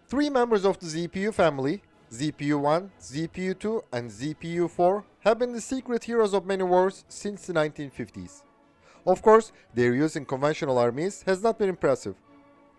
Three members of the ZPU family, ZPU-1, ZPU-2, and ZPU-4, have been the secret heroes of many wars since the 1950s. Of course, their use in conventional armies has not been impressive.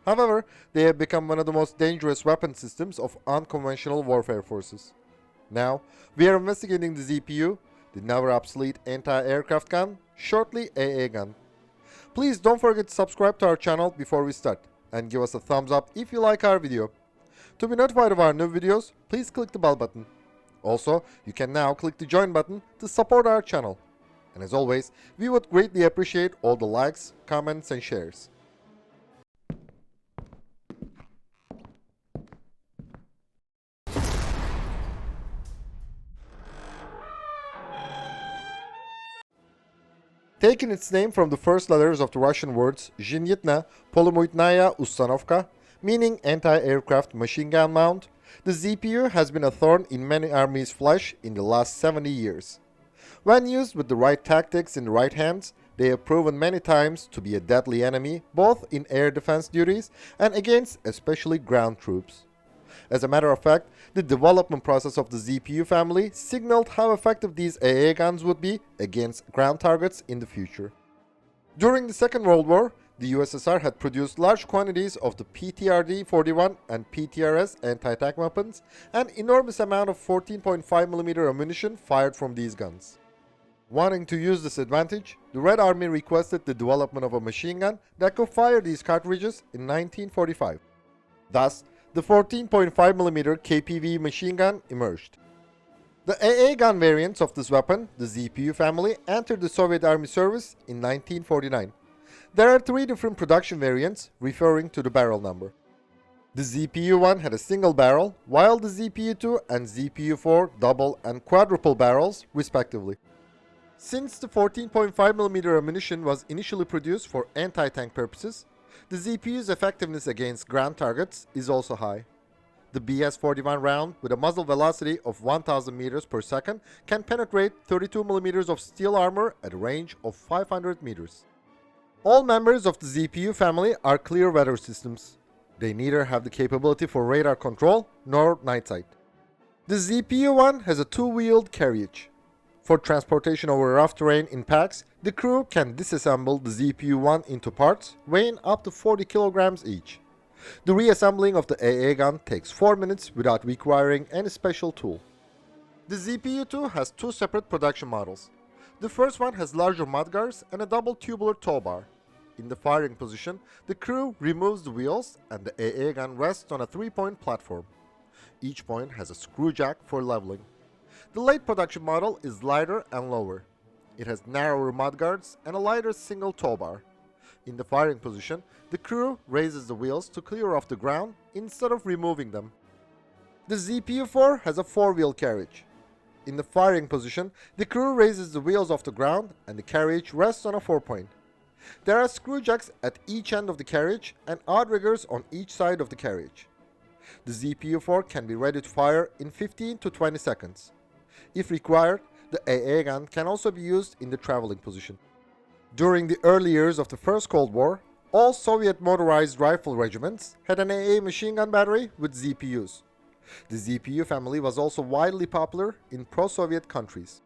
However, they have become one of the most dangerous weapon systems of unconventional warfare forces. Now, we are investigating the ZPU, the never obsolete anti-aircraft gun, shortly AA gun. Please don't forget to subscribe to our channel before we start, and give us a thumbs up if you like our video. To be notified of our new videos, please click the bell button. Also, you can now click the join button to support our channel. And as always, we would greatly appreciate all the likes, comments, and shares. Taking its name from the first letters of the Russian words Zhenitna Polomytnaya Ustanovka, meaning anti-aircraft machine gun mount, the ZPU has been a thorn in many armies' flesh in the last 70 years. When used with the right tactics in the right hands, they have proven many times to be a deadly enemy both in air defense duties and against especially ground troops. As a matter of fact, the development process of the ZPU family signaled how effective these AA guns would be against ground targets in the future. During the Second World War, the USSR had produced large quantities of the PTRD-41 and PTRS anti-tank weapons, and enormous amount of 14.5mm ammunition fired from these guns. Wanting to use this advantage, the Red Army requested the development of a machine gun that could fire these cartridges in 1945. Thus, the 14.5mm KPV machine gun emerged. The AA gun variants of this weapon, the ZPU family, entered the Soviet Army service in 1949. There are three different production variants referring to the barrel number. The ZPU-1 had a single barrel, while the ZPU-2 and ZPU-4 double and quadruple barrels, respectively. Since the 14.5mm ammunition was initially produced for anti-tank purposes, the ZPU's effectiveness against ground targets is also high. The BS-41 round, with a muzzle velocity of 1000 meters per second, can penetrate 32mm of steel armor at a range of 500 meters. All members of the ZPU family are clear weather systems. They neither have the capability for radar control nor night sight. The ZPU-1 has a two-wheeled carriage. For transportation over rough terrain in packs, the crew can disassemble the ZPU-1 into parts weighing up to 40 kilograms each. The reassembling of the AA gun takes 4 minutes without requiring any special tool. The ZPU-2 has two separate production models. The first one has larger mudguards and a double tubular tow bar. In the firing position, the crew removes the wheels and the AA gun rests on a 3-point platform. Each point has a screw jack for leveling. The late production model is lighter and lower. It has narrower mudguards and a lighter single tow bar. In the firing position, the crew raises the wheels to clear off the ground instead of removing them. The ZPU-4 has a 4-wheel carriage. In the firing position, the crew raises the wheels off the ground and the carriage rests on a 4-point. There are screw jacks at each end of the carriage and outriggers on each side of the carriage. The ZPU-4 can be ready to fire in 15 to 20 seconds. If required, the AA gun can also be used in the traveling position. During the early years of the First Cold War, all Soviet motorized rifle regiments had an AA machine gun battery with ZPUs. The ZPU family was also widely popular in pro-Soviet countries.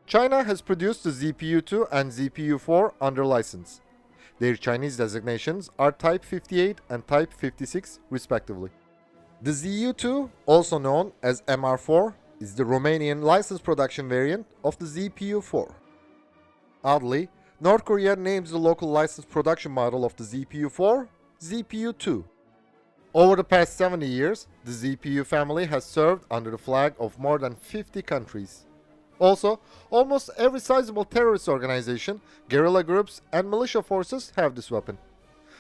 China has produced the ZPU-2 and ZPU-4 under license. Their Chinese designations are Type 58 and Type 56 respectively. The ZU-2, also known as MR-4, is the Romanian licensed production variant of the ZPU-4. Oddly, North Korea names the local licensed production model of the ZPU-4 ZPU-2. Over the past 70 years, the ZPU family has served under the flag of more than 50 countries. Also, almost every sizable terrorist organization, guerrilla groups, and militia forces have this weapon.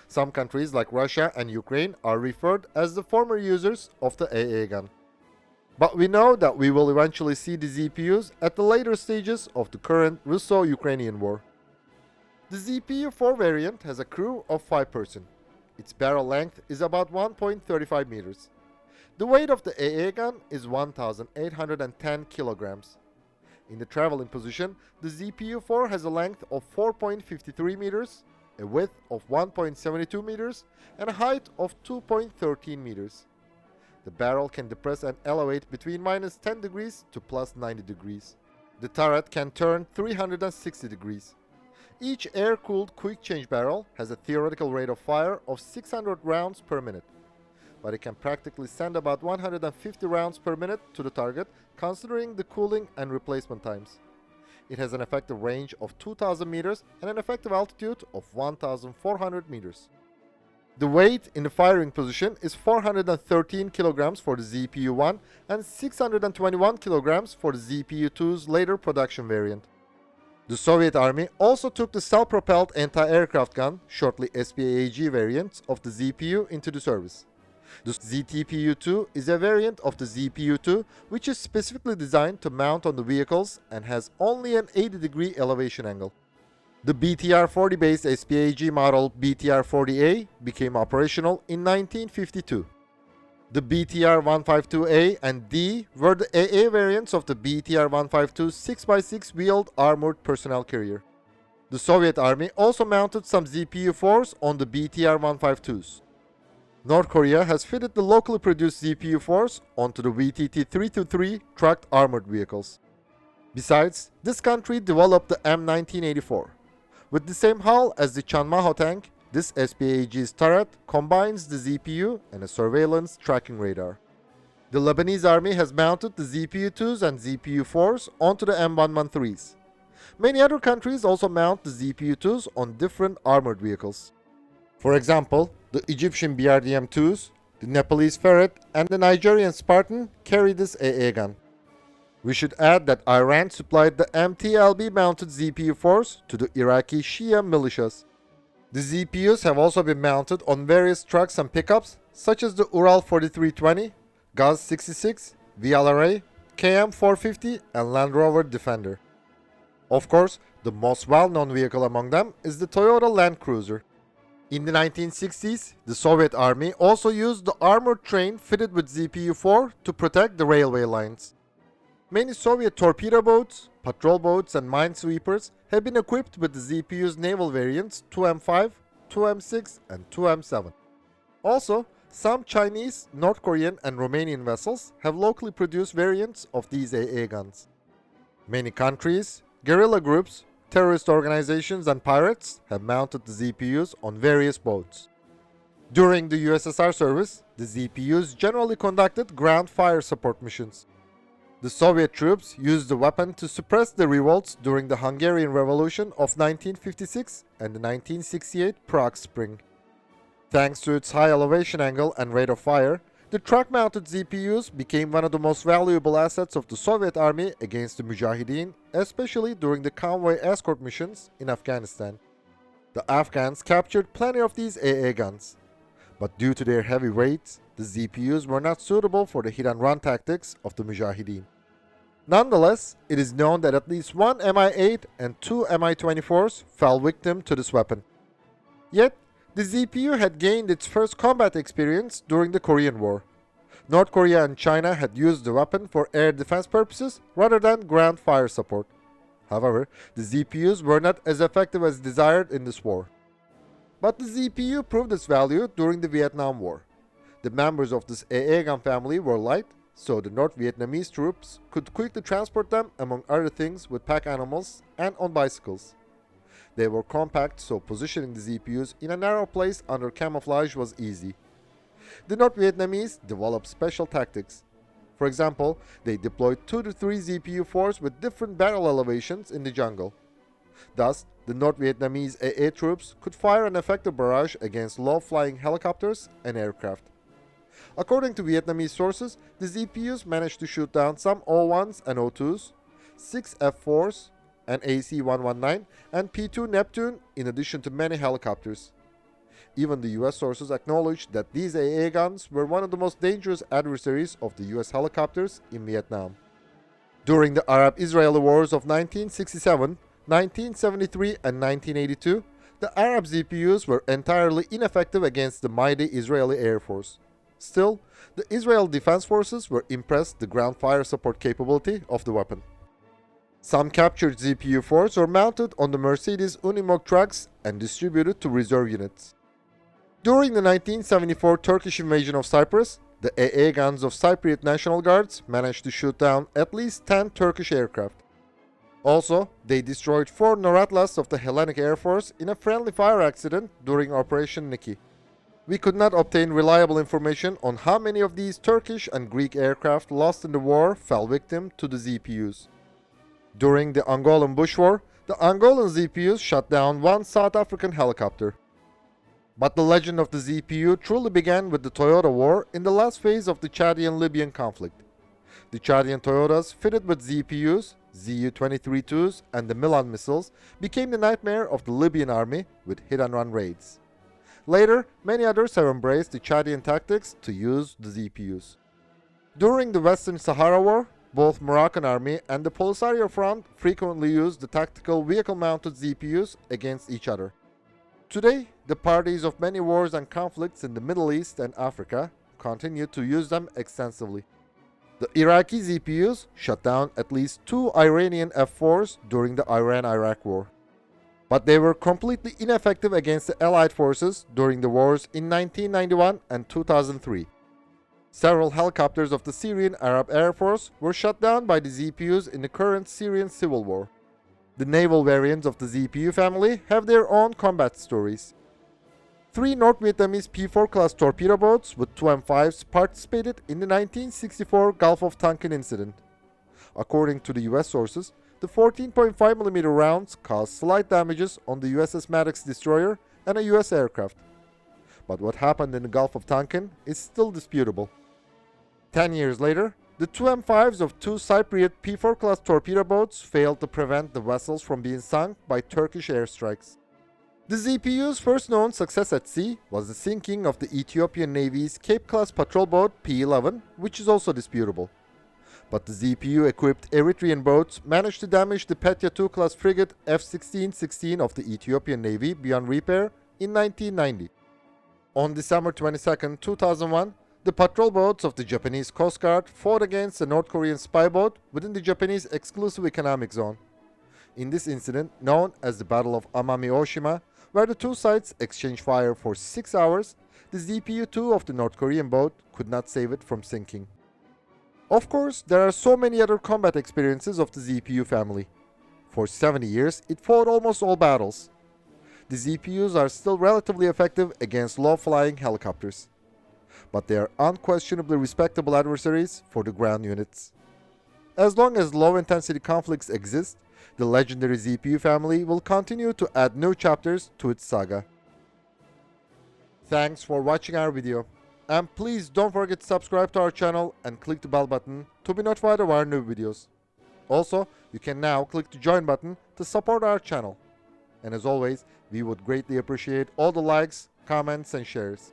Some countries like Russia and Ukraine are referred as the former users of the AA gun. But we know that we will eventually see the ZPUs at the later stages of the current Russo-Ukrainian war. The ZPU-4 variant has a crew of 5 persons. Its barrel length is about 1.35 meters. The weight of the AA gun is 1,810 kilograms. In the traveling position, the ZPU-4 has a length of 4.53 meters, a width of 1.72 meters, and a height of 2.13 meters. The barrel can depress and elevate between minus 10 degrees to plus 90 degrees. The turret can turn 360 degrees. Each air-cooled quick-change barrel has a theoretical rate of fire of 600 rounds per minute, but it can practically send about 150 rounds per minute to the target, considering the cooling and replacement times. It has an effective range of 2,000 meters and an effective altitude of 1,400 meters. The weight in the firing position is 413 kilograms for the ZPU-1 and 621 kilograms for the ZPU-2's later production variant. The Soviet Army also took the self-propelled anti-aircraft gun, shortly SPAG variant, of the ZPU into the service. The ZTPU-2 is a variant of the ZPU-2 which is specifically designed to mount on the vehicles and has only an 80-degree elevation angle. The BTR-40-based SPAG model BTR-40A became operational in 1952. The BTR-152A and D were the AA variants of the BTR-152 6x6 wheeled armored personnel carrier. The Soviet Army also mounted some ZPU-4s on the BTR-152s. North Korea has fitted the locally produced ZPU-4s onto the VTT-323 trucked armored vehicles. Besides, this country developed the M1984. With the same hull as the Chanmaho tank, this SPAG's turret combines the ZPU and a surveillance tracking radar. The Lebanese army has mounted the ZPU-2s and ZPU-4s onto the M113s. Many other countries also mount the ZPU-2s on different armored vehicles. For example, the Egyptian BRDM-2s, the Nepalese Ferret, and the Nigerian Spartan carry this AA gun. We should add that Iran supplied the MTLB-mounted ZPU-4s to the Iraqi Shia militias. The ZPUs have also been mounted on various trucks and pickups, such as the Ural 4320, Gaz-66, VLRA, KM450, and Land Rover Defender. Of course, the most well-known vehicle among them is the Toyota Land Cruiser. In the 1960s, the Soviet Army also used the armored train fitted with ZPU-4 to protect the railway lines. Many Soviet torpedo boats, patrol boats, and minesweepers have been equipped with the ZPU's naval variants 2M5, 2M6, and 2M7. Also, some Chinese, North Korean, and Romanian vessels have locally produced variants of these AA guns. Many countries, guerrilla groups, terrorist organizations, and pirates have mounted the ZPUs on various boats. During the USSR service, the ZPUs generally conducted ground fire support missions. The Soviet troops used the weapon to suppress the revolts during the Hungarian Revolution of 1956 and the 1968 Prague Spring. Thanks to its high elevation angle and rate of fire, the truck-mounted ZPUs became one of the most valuable assets of the Soviet Army against the Mujahideen, especially during the convoy escort missions in Afghanistan. The Afghans captured plenty of these AA guns, but due to their heavy weight, the ZPUs were not suitable for the hit-and-run tactics of the Mujahideen. Nonetheless, it is known that at least one Mi-8 and two Mi-24s fell victim to this weapon. Yet, the ZPU had gained its first combat experience during the Korean War. North Korea and China had used the weapon for air defense purposes rather than ground fire support. However, the ZPUs were not as effective as desired in this war. But the ZPU proved its value during the Vietnam War. The members of this AA gun family were light, so the North Vietnamese troops could quickly transport them, among other things, with pack animals and on bicycles. They were compact, so positioning the ZPUs in a narrow place under camouflage was easy. The North Vietnamese developed special tactics. For example, they deployed 2 to 3 ZPU-4s with different barrel elevations in the jungle. Thus, the North Vietnamese AA troops could fire an effective barrage against low-flying helicopters and aircraft. According to Vietnamese sources, the ZPUs managed to shoot down some O-1s and O-2s, 6 F-4s, an AC-119, and P-2 Neptune, in addition to many helicopters. Even the US sources acknowledged that these AA guns were one of the most dangerous adversaries of the US helicopters in Vietnam. During the Arab-Israeli Wars of 1967, 1973, and 1982, the Arab ZPUs were entirely ineffective against the mighty Israeli Air Force. Still, the Israel Defense Forces were impressed the ground fire support capability of the weapon. Some captured ZPU-4s were mounted on the Mercedes Unimog trucks and distributed to reserve units. During the 1974 Turkish invasion of Cyprus, The AA guns of Cypriot National Guards managed to shoot down at least 10 Turkish aircraft. Also, they destroyed 4 Noratlas of the Hellenic Air Force in a friendly fire accident during Operation Niki. We could not obtain reliable information on how many of these Turkish and Greek aircraft lost in the war fell victim to the ZPUs. During the Angolan Bush War, the Angolan ZPUs shot down 1 South African helicopter. But the legend of the ZPU truly began with the Toyota War in the last phase of the Chadian-Libyan conflict. The Chadian Toyotas fitted with ZPUs, ZU-23-2s and the Milan missiles became the nightmare of the Libyan army with hit-and-run raids. Later, many others have embraced the Chadian tactics to use the ZPUs. During the Western Sahara War, both Moroccan army and the Polisario Front frequently used the tactical vehicle-mounted ZPUs against each other. Today, the parties of many wars and conflicts in the Middle East and Africa continue to use them extensively. The Iraqi ZPUs shut down at least 2 Iranian F-4s during the Iran-Iraq War. But they were completely ineffective against the Allied forces during the wars in 1991 and 2003. Several helicopters of the Syrian Arab Air Force were shot down by the ZPUs in the current Syrian civil war. The naval variants of the ZPU family have their own combat stories. 3 North Vietnamese P-4 class torpedo boats with 2 M5s participated in the 1964 Gulf of Tonkin incident. According to the US sources, the 14.5mm rounds caused slight damages on the USS Maddox destroyer and a US aircraft. But what happened in the Gulf of Tonkin is still disputable. 10 years later, the 2 M5s of 2 Cypriot P-4 class torpedo boats failed to prevent the vessels from being sunk by Turkish airstrikes. The ZPU's first known success at sea was the sinking of the Ethiopian Navy's Cape-class patrol boat P-11, which is also disputable. But the ZPU-equipped Eritrean boats managed to damage the Petya II-class frigate F-1616 of the Ethiopian Navy beyond repair in 1990. On December 22, 2001, the patrol boats of the Japanese Coast Guard fought against a North Korean spy boat within the Japanese exclusive economic zone. In this incident, known as the Battle of Amami-Ōshima, where the two sides exchanged fire for 6 hours, the ZPU-2 of the North Korean boat could not save it from sinking. Of course, there are so many other combat experiences of the ZPU family. For 70 years, it fought almost all battles. The ZPUs are still relatively effective against low-flying helicopters. But they are unquestionably respectable adversaries for the ground units. As long as low-intensity conflicts exist, the legendary ZPU family will continue to add new chapters to its saga. Thanks for watching our video. And please don't forget to subscribe to our channel and click the bell button to be notified of our new videos. Also, you can now click the join button to support our channel. And as always, we would greatly appreciate all the likes, comments and shares.